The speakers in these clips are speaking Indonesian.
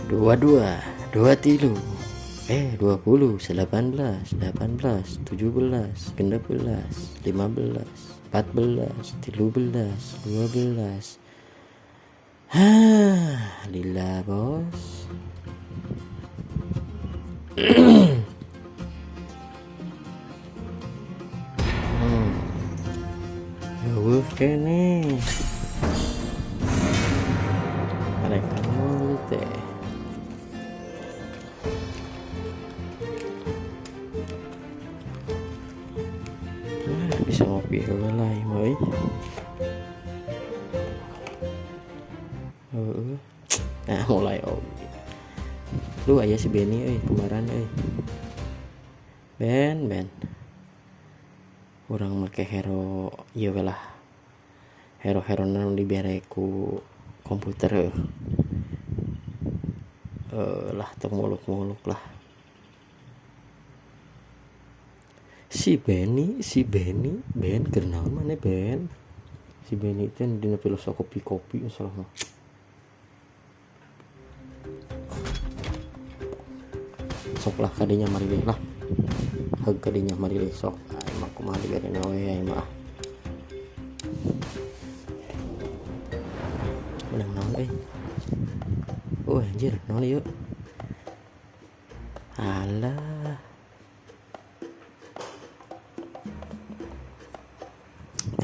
22 23 20 18 17 16 15 14 13 12 lila bos. Kene mereka mau teh bisa ngopi lah boy. Nah mulai lu ayah si Benny kemarin Ben orang make hero iya lah hero nan dibereku komputer lah temuluk lah si Benny Ben kenaon mana Ben si Benny itu dina filosofi kopi salah sok lah kadinya mari deh lah hag kadinya mari deh sok emang kumaha dibereun we mah menang naon anjir naon yuk alah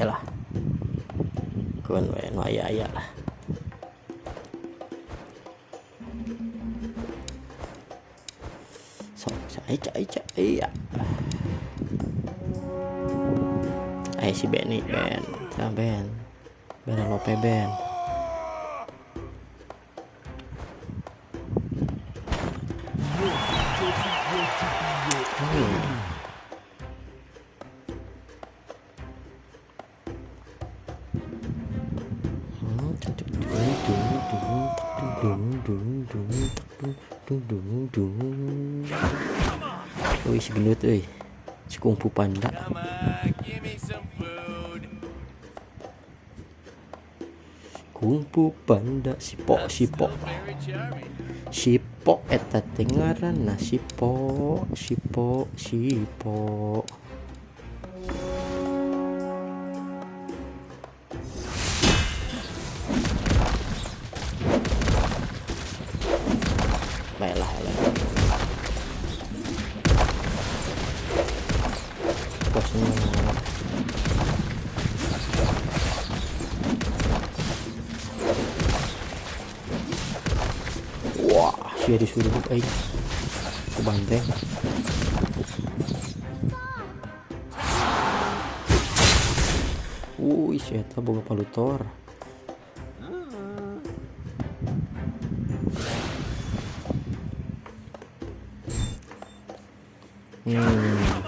yalah kun we nu aya lah sok iya si Ben lope Ben si gendut si kungfu panda sipo eta teh ngaranna sipo baiklah posnya wah sia disuruh ke banteng si eta boga palutor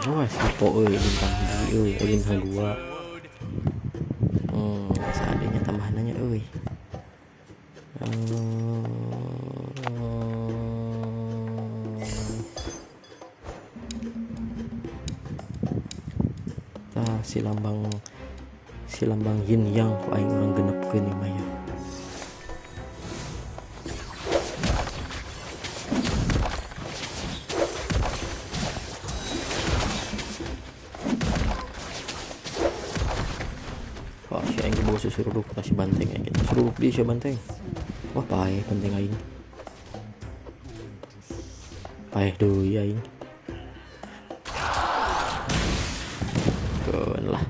wah sipo bintang bintang 2 seadanya tambahannya si lambang yin yang ku aing urang genepkeun ieu mah ya. Wah, si aing bawa susuruduk kasih banteng aing gitu. Suruduk di si banteng. Wah, paeh banteng aing. Paeh deui aing. Keun lah.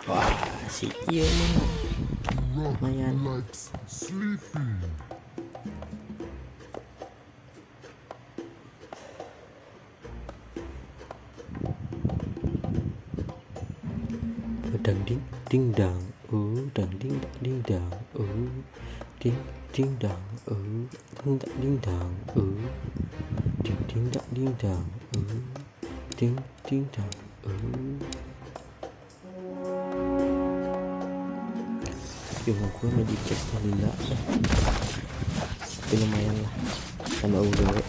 Wah, si ieu mah lumayan. Dang ding dang, dang ding dang, ding dang, ding dang, ding dang, ding dang, Yung gue magic chest na lila tapi lumayan lah sama gawe.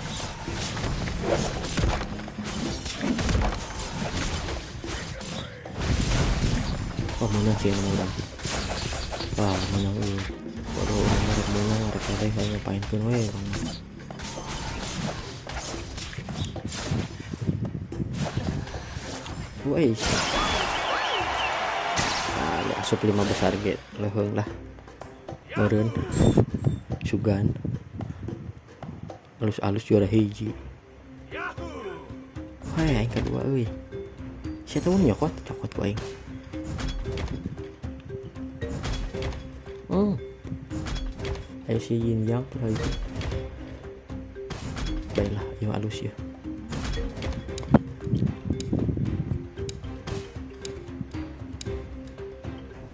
Oh menang sih orang. Wah menang ini. Waduh orang menang ada kali kayak ngapain pun we orang. Wih. Nah, ya asup 5 besar get leheng lah. Meureun. Sugan. Alus-alus juara hiji. Wah, yang kedua euy. Sia teu nyokot cokot ku aing. Ayo si yin yang tuh lagi. Baiklah, yang alus ya.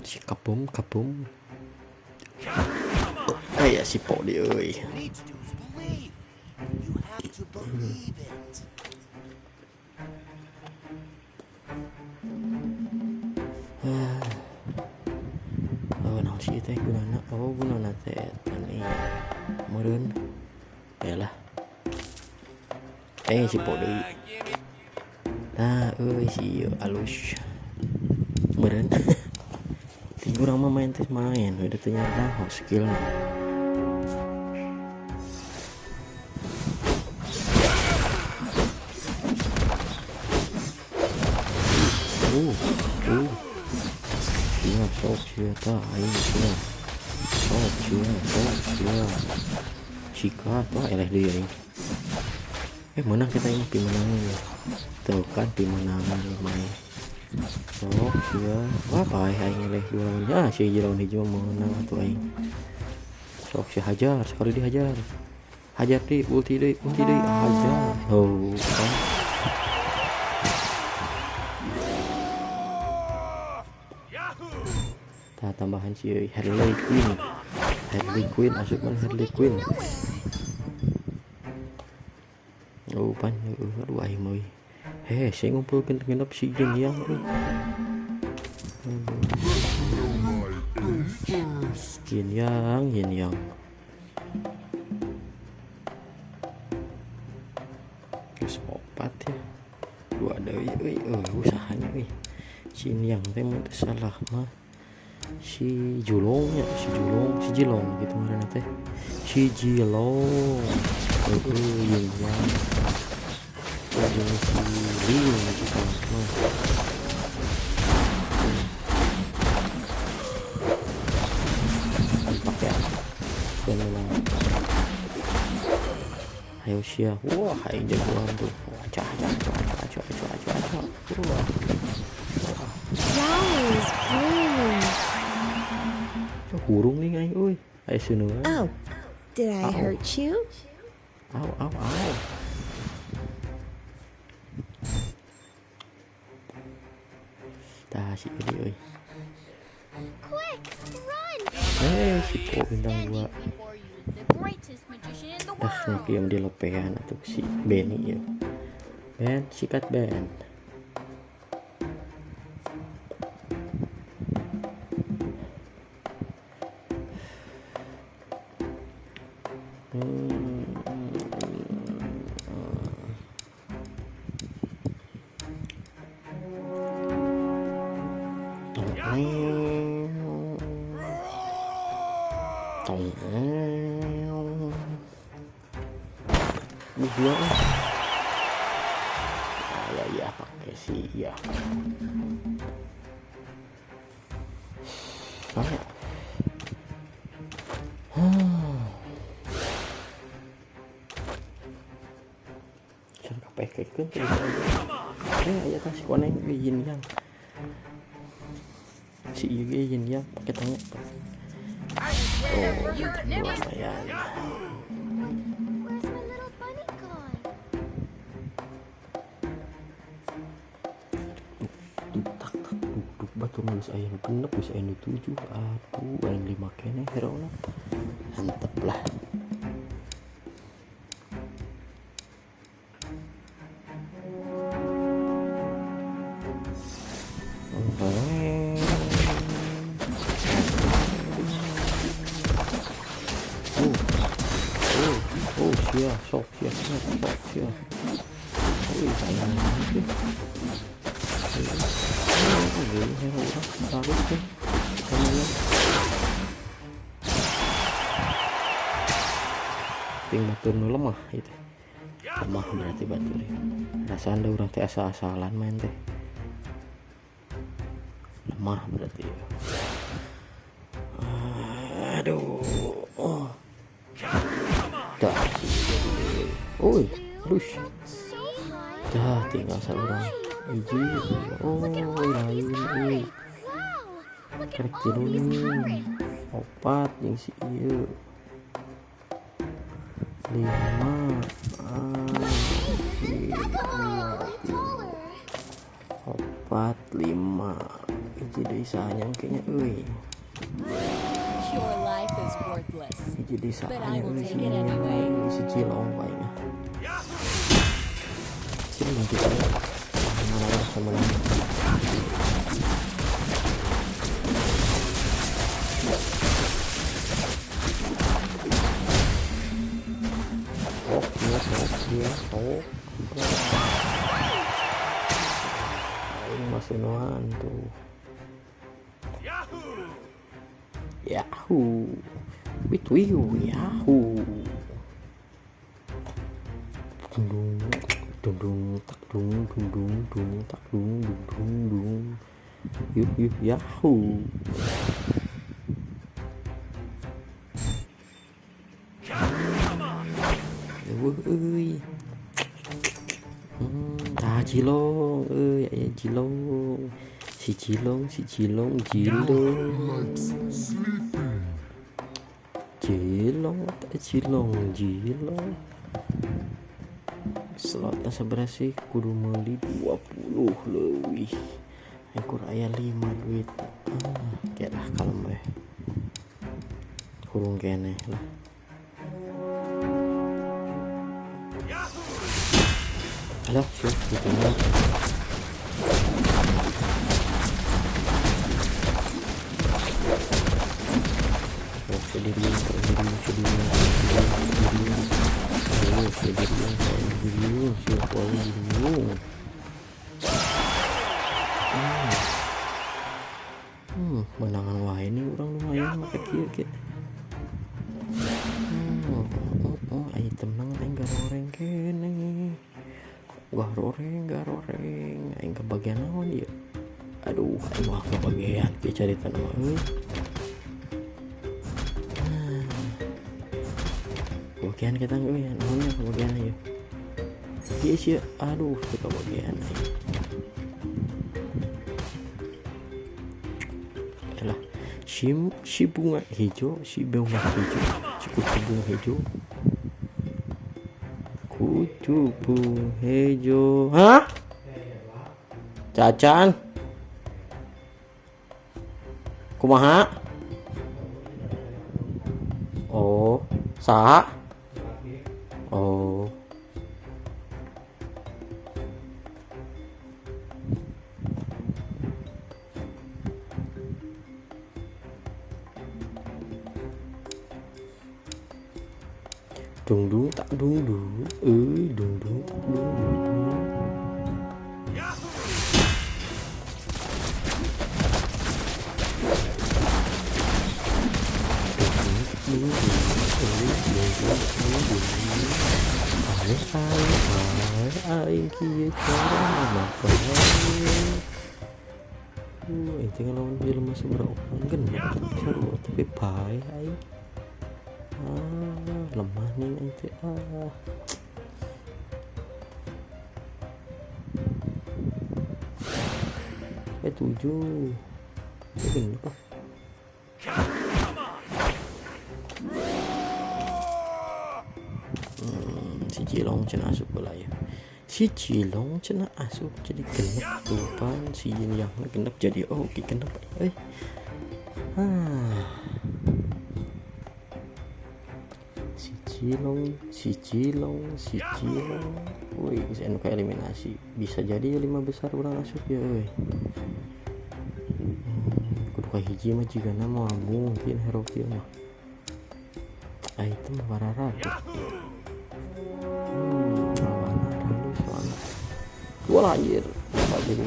Si kapum. Kayak si po dia euy. Oh, naon sih teh gunana? Oh, gunana teh tani meureun. Yalah. Si po deui. Nah, si alus. Meureun. Ti urang mah main udah teu nyaho skillna. Sok sia tah aing sia. Sok sia. Sikat wah eleh deui aing. Menang kita ini pimenangan ya. Tuh kan pimenangan main. Sok sia. Wah bae aing eleh dua si lawan hiji mah menang atuh aing. Sok sia hajar, sekali dihajar. Hajar di ulti deui hajar. Oh, kan. Tambahan si Harley Quinn asup man Harley Quinn. Oh pan aduh aing mah saya ngumpulkeun genep si Jin yang Yin yang geus 4 ya. 2 deui usahanya euy. Si Yin yang teh mun teu salah mah si Jilong gitu mana teh si Jilong Yin yang jadi si Ling gitu mah pakai beneran ayo sia wah aing jagoan tuh acah hurung nih aing euy aya seuneuan. Oh, did I hurt you? Ow. Tah si euy. Quick, run! Si Po bintang 2. Dah yang di lopean atau si Benny ya. Ben, sikat Ben. Ya pakai si ya. Cara pakai kan aya tah si koneng Yin yang. Si Yin yang pakai tanya. Oh, lumayan. Batu nulis ayam genep bisa ayam 7 aduh ayam 5 kene herona mantep lah. Sok sia sayang ini hero orang harus kan kalian ting batur nu lemah itu lemah berarti batur rasa anda orang teh asal-asalan main teh lemah berarti ya. Aduh dah oi terus dah tinggal seorang hiji lain karek jeruni opat yang si ieu 5 opat 5 hiji deui sayang kayaknya euy Your life is worthless. hiji deui But I will sayang take it anyway. si cilong kayaknya cilong kita mana sama ini masih noan tuh Yahoo with you Yahoo dung dung dung tak dung dung dung dung tak dung dung dung dung yuk Yahoo ơi Cilong ơi Cilong si Cilong Cilong slotnya seberapa kudu meuli 20 leuwih ekur aya 5 duit kelah kalem we kurung keneh lah aduh siap gitu mah menangan wae ini orang lumayan make kieu item nang aing garoreng kene garoreng aing kebagian naon ieu aduh aing mah kebagian pieu carita mah euy kebagian kita euy naonnya kebagian ieu ieu sih aduh kebagian aing lah si bunga hijau si bunga hijau kucu bunga hijau hah cacan kumaha oh saha oh dung dung tak dung dung dung dung tak dung dung ai kia cara apa tinggal lawan film masih berapa kan seru tapi baik ai lemah nih nanti tujuh ini apa si Cilong cenah asup bola ya si Cilong cenah asup jadi genep tupan si yang genep jadi oke genep si Cilong woi bisa anu eliminasi bisa jadi 5 besar orang asup ya kudu ka hiji mah jigana mah mungkin hero kieu mah item warara warara halus soalnya wala anjir apa jadi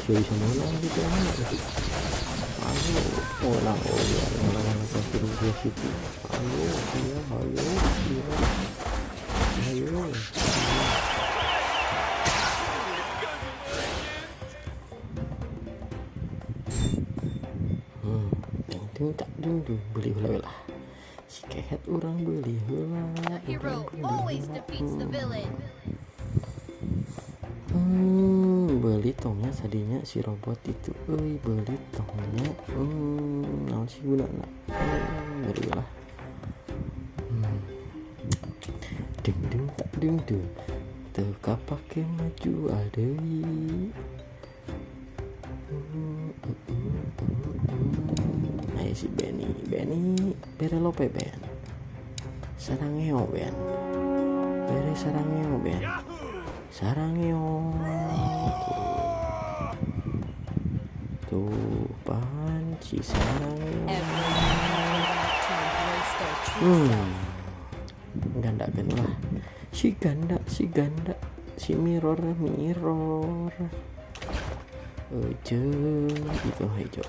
Gak bisa menang gitu. Ayo menang, oh ya menang pasti rupiah situ. Ayo dia, ayo. Ting tak dung beli heula si kehet orang beli heula. The hero always defeats the villain. Beli tongnya tadinya si robot itu beli tongnya naon sih gunana beli lah. Ding tak ding teka pake maju deui. Ayo si Benny bere lope Ben sarangeo Ben bere sarangeo Ben sarangeo tuh panci sarangeo. Everyone has to embrace their true self. Ganda lah si ganda si mirror itu hijau.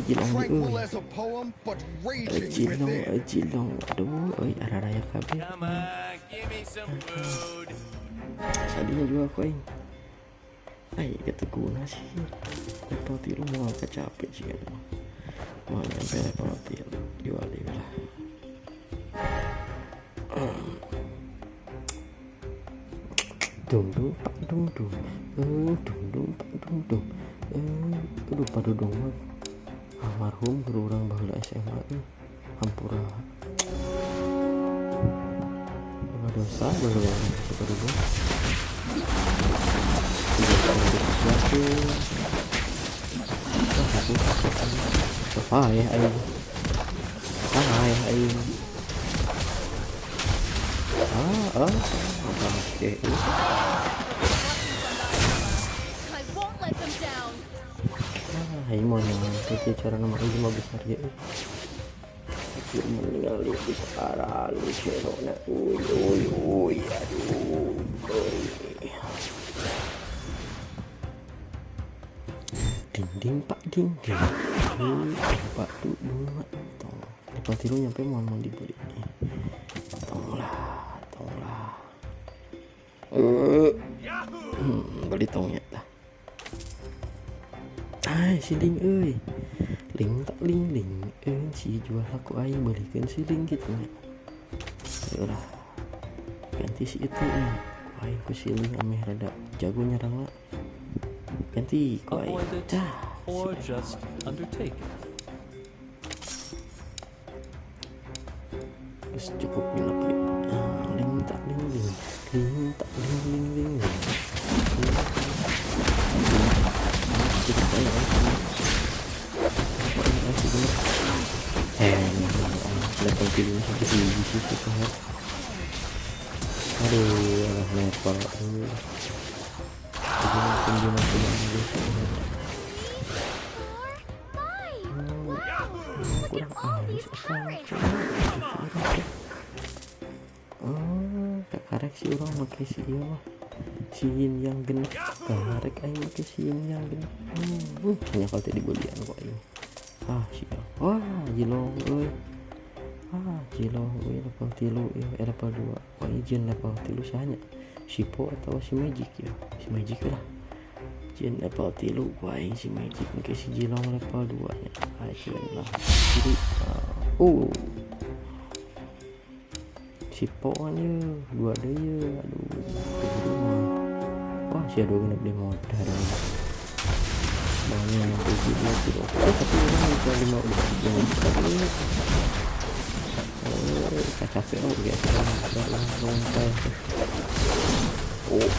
Jilang Tranquil as a poem, but raging within. Jilong aduh arah-arah kabeh. Come on, give me some food. Tadinya juga koin keteguna sih level tilu mau capek sih kan mau nyampe level tilu diwali lah. Dung pak dung aduh padudung mah almarhum guru urang baheula SMA hampura dosa baheula padudung ayo oke. I won't let them down. Hai mau nang cara nomor 5 besar ya. Aku meninggal di sekarang lu cerona uy aduh. Ding pak tuh dulu tong level tilu nyampe mau dibeli tonglah beli tongnya dah. Si ling si jual aku aing belikan si ling gitu nya. Yalah ganti si itu nih ku aing ku si ling ameh rada jago nyerang lah. Ganti ku aing Avoid it or just undertake it. Terus cukup pilek ya. Ling tak ling. Level pilih sampai di situ kan. Aduh, level. Karek si orang pakai si iya mah si yin yang genep karek aing pakai si yin yang genep hanya kalau tadi belian kok aing siapa jilong level tilu level 2 kok izin level tilu sahanya Sipo atau si Magic ya si Magic lah jin level tilu kok aing si Magic mungkin si jilong level 2 nya aja lah jadi Sipo aja dua deh ya aduh si aduh kena beli modal banyak juga gitu tapi orang bisa 5 capek guys dalam lontai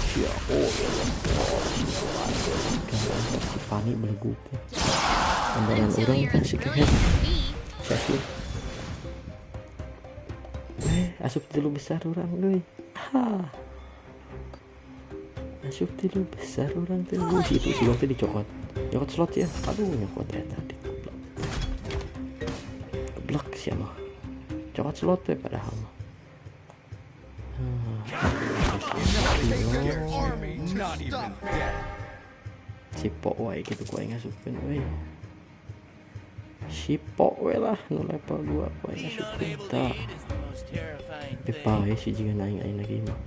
si panik beleguk pandangan orang kan si kehet sakit asup tilu besar orang doi asup tilu besar orang tilu situ si bang tadi nyokot slot ya aduh nyokot ya tadi blok si ya mah coklat slot we padahal mah. Your army not even dead. Sipo wae gitu ku aing ngasupkeun we. Sipo we lah nu level 2 ku aing ngasupkeun tah. Is the most terrifying Tapi thing. pae si jiga aing lagi mah.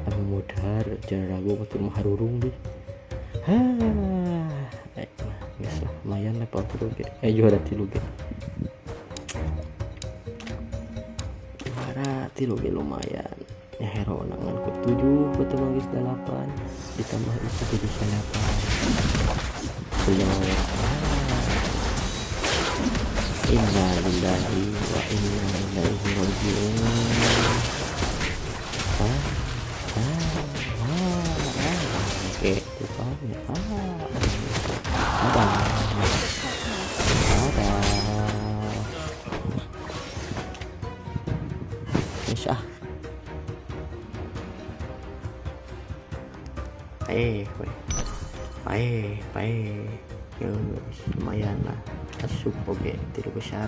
Anu mudar jangan ragu betul mah harurung deh. Geus lah lumayan level 3 ge. Juara 3 ge. Juara 3 ge lumayan. Ya hero nangan ku 7 betul mah geus 8 ditambah itu jadi 8. Belum. Inna lillahi wa inna ilaihi raji'un. Oke, itu kan ya. Ada. Bisa. Pae. Lumayan lah. Asup oke, tidak besar.